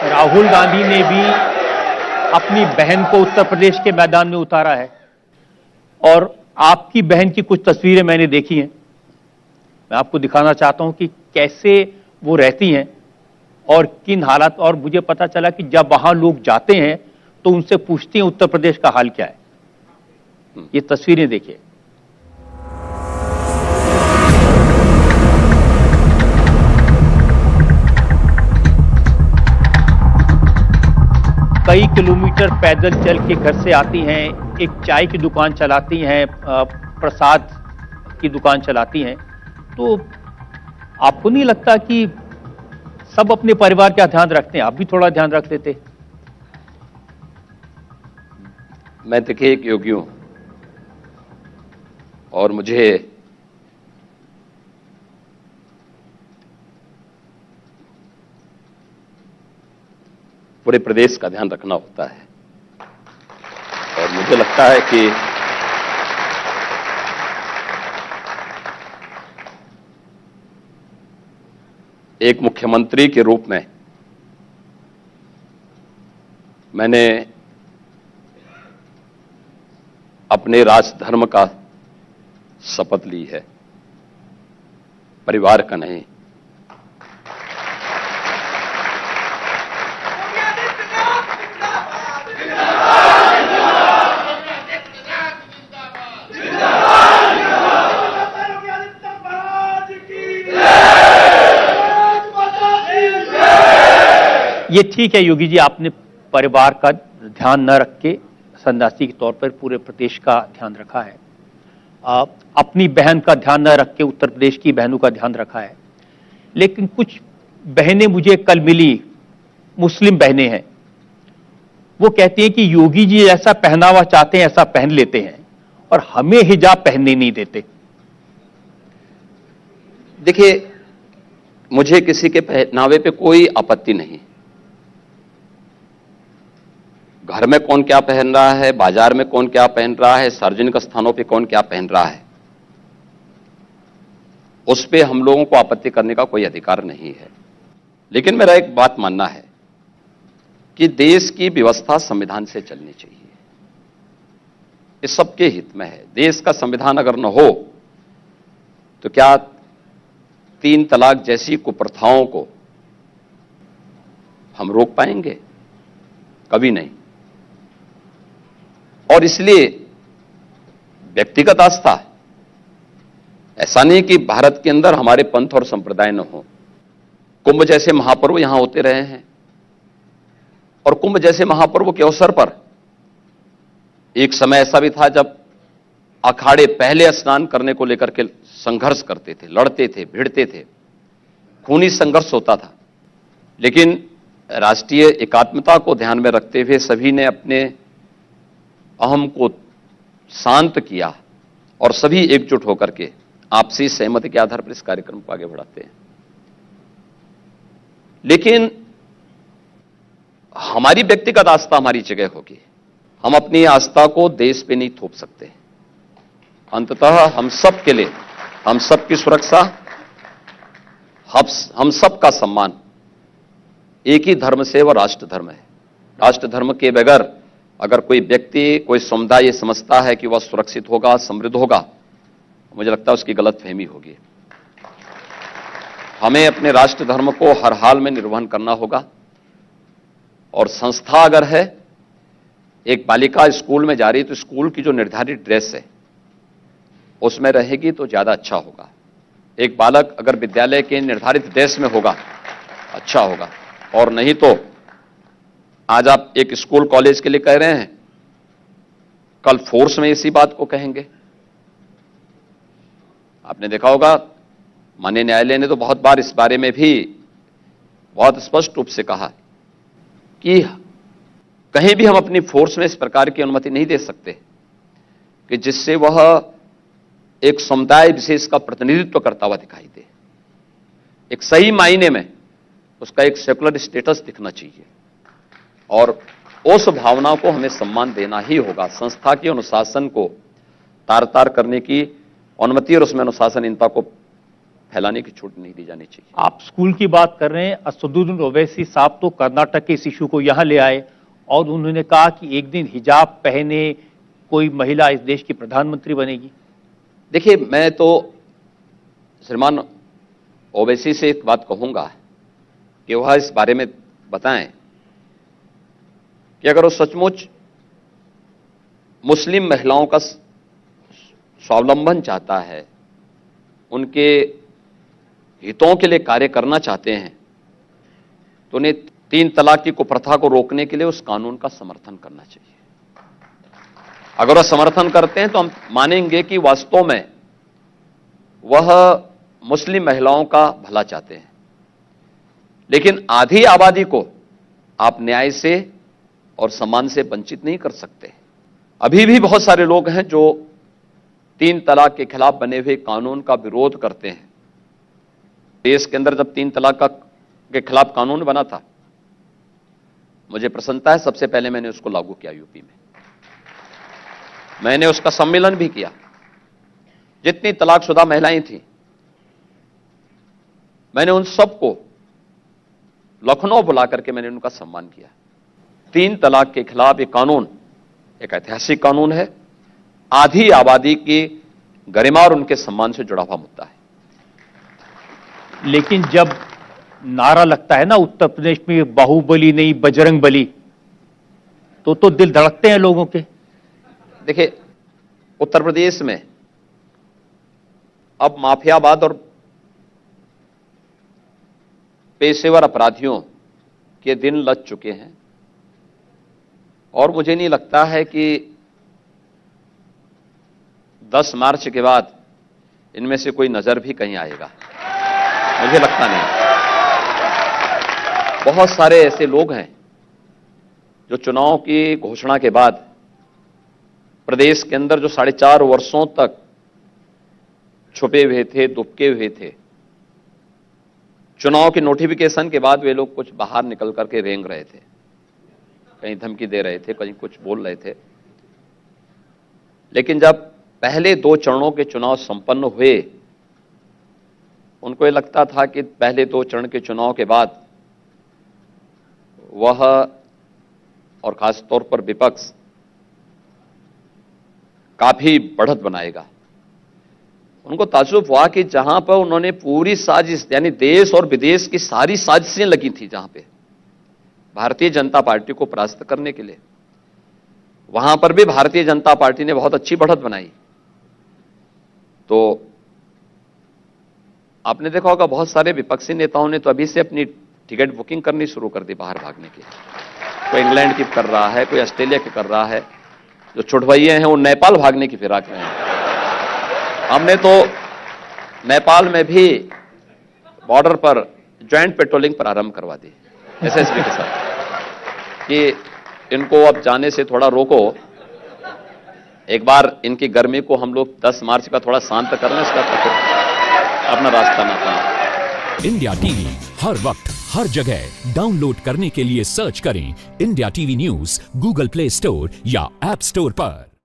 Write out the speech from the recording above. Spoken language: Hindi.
राहुल गांधी ने भी अपनी बहन को उत्तर प्रदेश के मैदान में उतारा है और आपकी बहन की कुछ तस्वीरें मैंने देखी हैं। मैं आपको दिखाना चाहता हूं कि कैसे वो रहती हैं और किन हालात, और मुझे पता चला कि जब वहां लोग जाते हैं तो उनसे पूछते हैं उत्तर प्रदेश का हाल क्या है। ये तस्वीरें देखिए। कई किलोमीटर पैदल चल के घर से आती हैं, एक चाय की दुकान चलाती हैं, प्रसाद की दुकान चलाती हैं। तो आपको नहीं लगता कि सब अपने परिवार का ध्यान रखते हैं, आप भी थोड़ा ध्यान रख लेते? मैं देखिए एक योगी हूं और मुझे पूरे प्रदेश का ध्यान रखना होता है और मुझे लगता है कि एक मुख्यमंत्री के रूप में मैंने अपने राजधर्म का शपथ ली है, परिवार का नहीं। ये ठीक है योगी जी, आपने परिवार का ध्यान न रख के सन्यासी के तौर पर पूरे प्रदेश का ध्यान रखा है। अपनी बहन का ध्यान न रख के उत्तर प्रदेश की बहनों का ध्यान रखा है। लेकिन कुछ बहनें मुझे कल मिली, मुस्लिम बहनें हैं, वो कहती हैं कि योगी जी ऐसा पहनावा चाहते हैं ऐसा पहन लेते हैं और हमें हिजाब पहनने नहीं देते। देखिए, मुझे किसी के पहनावे पे कोई आपत्ति नहीं। घर में कौन क्या पहन रहा है, बाजार में कौन क्या पहन रहा है, सार्वजनिक स्थानों पे कौन क्या पहन रहा है, उस पे हम लोगों को आपत्ति करने का कोई अधिकार नहीं है। लेकिन मेरा एक बात मानना है कि देश की व्यवस्था संविधान से चलनी चाहिए। इस सबके हित में है। देश का संविधान अगर न हो तो क्या 3 तलाक जैसी कुप्रथाओं को हम रोक पाएंगे? कभी नहीं। और इसलिए व्यक्तिगत आस्था, ऐसा नहीं कि भारत के अंदर हमारे पंथ और संप्रदाय न हो। कुंभ जैसे महापर्व यहां होते रहे हैं और कुंभ जैसे महापर्व के अवसर पर एक समय ऐसा भी था जब अखाड़े पहले स्नान करने को लेकर के संघर्ष करते थे, लड़ते थे, भिड़ते थे, खूनी संघर्ष होता था। लेकिन राष्ट्रीय एकात्मता को ध्यान में रखते हुए सभी ने अपने अहम को शांत किया और सभी एकजुट होकर के आपसी सहमति के आधार पर इस कार्यक्रम को आगे बढ़ाते हैं। लेकिन हमारी व्यक्तिगत आस्था हमारी जगह होगी। हम अपनी आस्था को देश पे नहीं थोप सकते। अंततः हम सब के लिए, हम सब की सुरक्षा, हम सब का सम्मान एक ही धर्म से, वह राष्ट्र धर्म है। राष्ट्र धर्म के बगैर अगर कोई व्यक्ति, कोई समुदाय समझता है कि वह सुरक्षित होगा, समृद्ध होगा, मुझे लगता है उसकी गलतफहमी होगी। हमें अपने राष्ट्र धर्म को हर हाल में निर्वहन करना होगा। और संस्था अगर है, एक बालिका स्कूल में जा रही है तो स्कूल की जो निर्धारित ड्रेस है उसमें रहेगी तो ज्यादा अच्छा होगा। एक बालक अगर विद्यालय के निर्धारित ड्रेस में होगा, अच्छा होगा। और नहीं तो आज आप एक स्कूल कॉलेज के लिए कह रहे हैं, कल फोर्स में इसी बात को कहेंगे। आपने देखा होगा, माननीय न्यायालय ने तो बहुत बार इस बारे में भी बहुत स्पष्ट रूप से कहा कि कहीं भी हम अपनी फोर्स में इस प्रकार की अनुमति नहीं दे सकते कि जिससे वह एक समुदाय विशेष का प्रतिनिधित्व करता हुआ दिखाई दे। एक सही मायने में उसका एक सेकुलर स्टेटस दिखना चाहिए और उस भावना को हमें सम्मान देना ही होगा। संस्था के अनुशासन को तार तार करने की अनुमति और उसमें अनुशासनहीनता को फैलाने की छूट नहीं दी जानी चाहिए। आप स्कूल की बात कर रहे हैं। असदुद्दीन ओवैसी साहब तो कर्नाटक के इस इशू को यहां ले आए और उन्होंने कहा कि एक दिन हिजाब पहने कोई महिला इस देश की प्रधानमंत्री बनेगी। देखिए, मैं तो श्रीमान ओवैसी से एक बात कहूंगा कि वह इस बारे में बताएं कि अगर वो सचमुच मुस्लिम महिलाओं का स्वावलंबन चाहता है, उनके हितों के लिए कार्य करना चाहते हैं, तो उन्हें 3 तलाक की कुप्रथा को रोकने के लिए उस कानून का समर्थन करना चाहिए। अगर वह समर्थन करते हैं तो हम मानेंगे कि वास्तव में वह मुस्लिम महिलाओं का भला चाहते हैं। लेकिन आधी आबादी को आप न्याय से और सम्मान से वंचित नहीं कर सकते। अभी भी बहुत सारे लोग हैं जो 3 तलाक के खिलाफ बने हुए कानून का विरोध करते हैं। देश के अंदर जब 3 तलाक के खिलाफ कानून बना था, मुझे प्रसन्नता है, सबसे पहले मैंने उसको लागू किया यूपी में। मैंने उसका सम्मेलन भी किया। जितनी तलाकशुदा महिलाएं थीं, मैंने उन सबको लखनऊ बुला करके मैंने उनका सम्मान किया। 3 तलाक के खिलाफ ये कानून एक ऐतिहासिक कानून है। आधी आबादी की गरिमा और उनके सम्मान से जुड़ा हुआ मुद्दा है। लेकिन जब नारा लगता है ना उत्तर प्रदेश में बाहुबली नहीं बजरंग बली, तो दिल धड़कते हैं लोगों के। देखिए, उत्तर प्रदेश में अब माफियावाद और पेशेवर अपराधियों के दिन लग चुके हैं और मुझे नहीं लगता है कि 10 मार्च के बाद इनमें से कोई नजर भी कहीं आएगा, मुझे लगता नहीं। बहुत सारे ऐसे लोग हैं जो चुनाव की घोषणा के बाद प्रदेश के अंदर जो 4.5 वर्षों तक छुपे हुए थे, दुबके हुए थे, चुनाव के नोटिफिकेशन के बाद वे लोग कुछ बाहर निकल करके रेंग रहे थे, कहीं धमकी दे रहे थे, कहीं कुछ बोल रहे थे। लेकिन जब पहले 2 चरणों के चुनाव संपन्न हुए, उनको ये लगता था कि पहले 2 चरण के चुनाव के बाद वह और खासतौर पर विपक्ष काफी बढ़त बनाएगा। उनको ताज्जुब हुआ कि जहां पर उन्होंने पूरी साजिश, यानी देश और विदेश की सारी साजिशें लगी थी, जहां पे भारतीय जनता पार्टी को परास्त करने के लिए, वहां पर भी भारतीय जनता पार्टी ने बहुत अच्छी बढ़त बनाई। तो आपने देखा होगा बहुत सारे विपक्षी नेताओं ने तो अभी से अपनी टिकट बुकिंग करनी शुरू कर दी बाहर भागने की। कोई इंग्लैंड की कर रहा है, कोई ऑस्ट्रेलिया की कर रहा है, जो छुटभइये हैं वो नेपाल भागने की फिराक में हैं। हमने तो नेपाल में भी बॉर्डर पर ज्वाइंट पेट्रोलिंग प्रारंभ करवा दी एसएसबी के साथ कि इनको अब जाने से थोड़ा रोको, एक बार इनकी गर्मी को हम लोग 10 मार्च का थोड़ा शांत कर लें, इसका तो अपना रास्ता ना पाए। इंडिया टीवी हर वक्त हर जगह डाउनलोड करने के लिए सर्च करें India TV news Google play store या ऐप स्टोर पर।